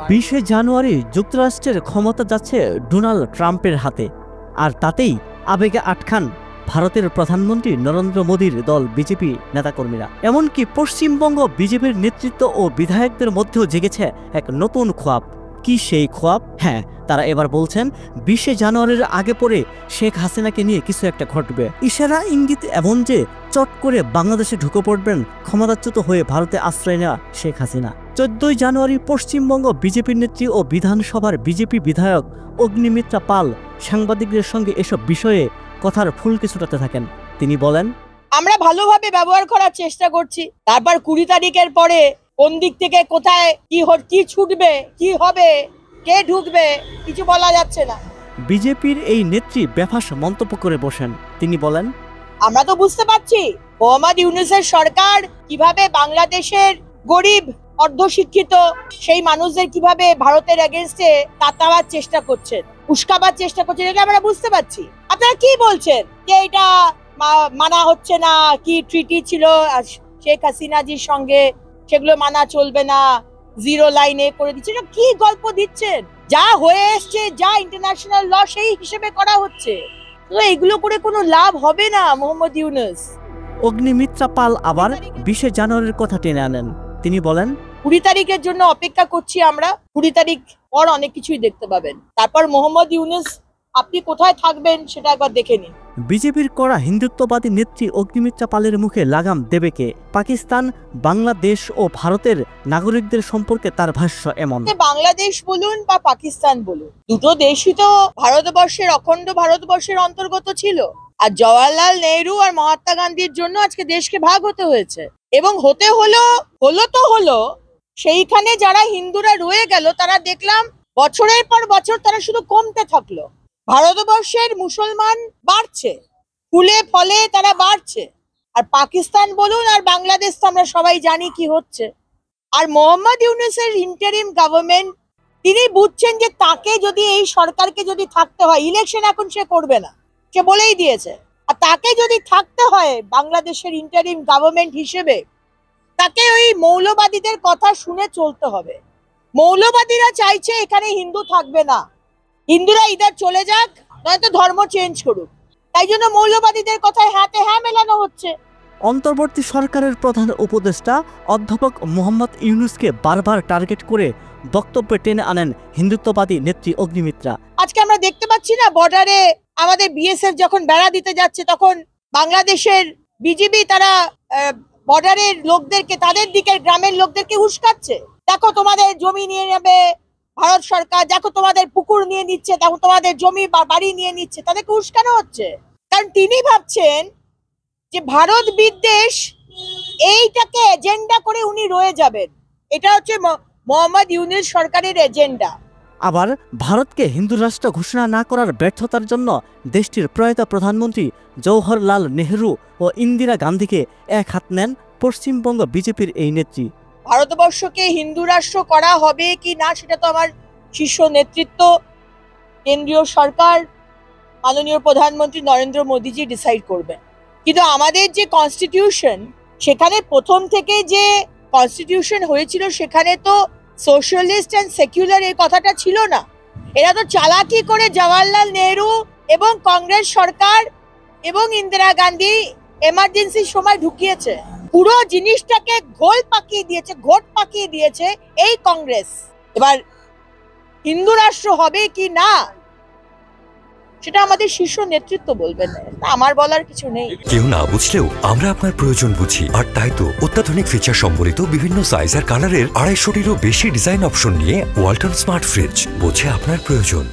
20 জানুয়ারি যুক্তরাষ্ট্রের ক্ষমতা যাচ্ছে ডোনাল্ড ট্রাম্পের হাতে, আর তাতেই আবেগে আটখান ভারতের প্রধানমন্ত্রী নরেন্দ্র মোদীর দল বিজেপি নেতাকর্মীরা। এমনকি পশ্চিমবঙ্গ বিজেপির নেতৃত্ব ও বিধায়কদের মধ্যেও জেগেছে এক নতুন খোয়াব। কি সেই খোয়াব? হ্যাঁ, তারা এবার বলছেন 20 জানুয়ারির আগে পরে শেখ হাসিনাকে নিয়ে কিছু একটা ঘটবে। ইশারা ইঙ্গিত এমন যে চট করে বাংলাদেশে ঢুকে পড়বেন ক্ষমতাচ্যুত হয়ে ভারতে আশ্রয় নেওয়া শেখ হাসিনা। 14 জানুয়ারি পশ্চিমবঙ্গ বিজেপির নেত্রী ও বিধানসভার বিজেপি বিধায়ক অগ্নিমিত্রা পাল সাংবাদিকদের সঙ্গে এসব বিষয়ে কথার ফুল কিছুটাতে থাকেন। তিনি বলেন, আমরা ভালোভাবে ব্যবহার করার চেষ্টা করছি। তারপর 20 তারিখের পরে কোন দিক থেকে কোথায় কি ছুটবে, কি হবে, কে ঢুকবে, কিছু বলা যাচ্ছে না। বিজেপির এই নেত্রী বেফাস মন্তব্য করে বসেন। তিনি বলেন, আমরা তো বুঝতে পারছি মোহাম্মদ ইউনূসের সরকার কিভাবে বাংলাদেশের গরিব অর্ধশিক্ষিত সেই মানুষদের কিভাবে ভারতের এগেইনস্টে তাতাবার চেষ্টা করছেন, উস্কাবার চেষ্টা করছেন, এটা আমরা বুঝতে পারছি। আপনারা কি বলছেন যে এটা মানা হচ্ছে না, কি ট্রিটি ছিল শেখ হাসিনাজির সঙ্গে, সেগুলো মানা চলবে না, জিরো লাইনে করে দিচ্ছে, এটা কি গল্প দিচ্ছেন? যা হয়ে এসছে, যা ইন্টারন্যাশনাল ল সেই হিসেবে করা হচ্ছে, তো এগুলো করে কোনো লাভ হবে না মোহাম্মদ ইউনূস। অগ্নিমিত্রা পাল আবার 20 জানুয়ারির কথা টেনে আনেন। তিনি বলেন, 20 তারিখের জন্য অপেক্ষা করছি আমরা। 20 তারিখ পর অনেক কিছুই দেখতে পাবেন। তারপর মোহাম্মদ ইউনূস আপনি কোথায় থাকবেন সেটা একবার দেখে নিন। বিজেপির করা হিন্দুত্ববাদী নেত্রী অগ্নিমিত্রা পালের মুখে লাগাম দেবে কে? পাকিস্তান, বাংলাদেশ ও ভারতের নাগরিকদের সম্পর্কে তার ভাষ্য এমন, বাংলাদেশ বলুন বা পাকিস্তান বলুন, দুটো দেশই তো ভারতবর্ষের, অখণ্ড ভারতবর্ষের অন্তর্গত ছিল। আর জওয়াহরলাল নেহরু আর মহাত্মা গান্ধীর জন্য আজকে দেশকে ভাগ হতে হয়েছে, এবং হতে হলো সেইখানে যারা হিন্দুরা রয়ে গেল, তারা দেখলাম বছরের পর বছর তারা শুধু কমতে থাকলো। ভারতবর্ষের মুসলমান বাড়ছে, ফুলে ফলে তারা বাড়ছে। আর পাকিস্তান বলুন আর বাংলাদেশ তো আমরা সবাই জানি কি হচ্ছে। আর মোহাম্মদ ইউনূসের ইন্টারিম গভর্নমেন্ট, তিনি বুঝছেন যে তাকে যদি, এই সরকারকে যদি থাকতে হয়, ইলেকশন এখন সে করবে না, সে বলেই দিয়েছে, আর তাকে যদি থাকতে হয় বাংলাদেশের ইন্টারিম গভর্নমেন্ট হিসেবে, তাকে ওই মৌলবাদীদের কথা শুনে চলতে হবে। মৌলবাদীরা চাইছে এখানে হিন্দু থাকবে না, হিন্দুরা ইদার চলে যাক, নয়তো ধর্ম চেঞ্জ করুক। তাই জন্য মৌলবাদীদের কথায় হাতে হ্যাঁ মেলানো হচ্ছে। অন্তর্বর্তী সরকারের প্রধান উপদেষ্টা অধ্যাপক মোহাম্মদ ইউনূসকে বারবার টার্গেট করে বক্তব্যে টেনে আনেন হিন্দুত্ববাদী নেত্রী অগ্নিমিত্রা। আজকে আমরা দেখতে পাচ্ছি না, বর্ডারে আমাদের বিএসএফ যখন বেড়া দিতে যাচ্ছে, তখন বাংলাদেশের বিজিবি তারা বর্ডারের লোকদেরকে, তাদের দিকের গ্রামের লোকদেরকে উস্কাচ্ছে। দেখো তোমাদের জমি নিয়ে নেবে ভারত সরকার, দেখো তোমাদের পুকুর নিয়ে নিচ্ছে, দেখো তোমাদের জমি বা বাড়ি নিয়ে নিচ্ছে, তাদেরকে উস্কানো হচ্ছে। কারণ তিনি ভাবছেন যে ভারত বিদ্বেষ এইটাকে এজেন্ডা করে উনি রয়ে যাবেন। এটা হচ্ছে মোহাম্মদ ইউনূস সরকারের এজেন্ডা। আবার ভারতকে হিন্দু রাষ্ট্র ঘোষণা না করার ব্যর্থতার জন্য দেশটির প্রয়াত প্রধানমন্ত্রী জওহরলাল নেহরু ও ইন্দিরা গান্ধীকে এক হাত নেন পশ্চিমবঙ্গ বিজেপির এই নেত্রী। ভারতবর্ষকে হিন্দু রাষ্ট্র করা হবে কি না সেটা তো আমার শীর্ষ নেতৃত্ব, কেন্দ্রীয় সরকার, মাননীয় প্রধানমন্ত্রী নরেন্দ্র মোদীজি ডিসাইড করবেন। কিন্তু আমাদের যে কনস্টিটিউশন, সেখানে প্রথম থেকে যে কনস্টিটিউশন হয়েছিল, সেখানে তো সোশ্যালিস্ট অ্যান্ড সেকুলার এই কথাটা ছিল না। এরা তো চালাকি করে জওয়াহরলাল নেহরু এবং কংগ্রেস সরকার এবং ইন্দিরা গান্ধী এমার্জেন্সির সময় ঢুকিয়েছে। পুরো জিনিসটাকে ঘোট পাকিয়ে দিয়েছে এই কংগ্রেস। এবার হিন্দু রাষ্ট্র হবে কি না সেটা আমাদের শীর্ষ নেতৃত্ব বলবেন, আমার বলার কিছু নেই। কেউ না বুঝলেও আমরা আপনার প্রয়োজন বুঝি, আর তাই তো অত্যাধুনিক ফিচার সম্বলিত বিভিন্ন সাইজ আর কালারের 250-টিরও বেশি ডিজাইন অপশন নিয়ে ওয়ালটন স্মার্ট ফ্রিজ বোঝে আপনার প্রয়োজন।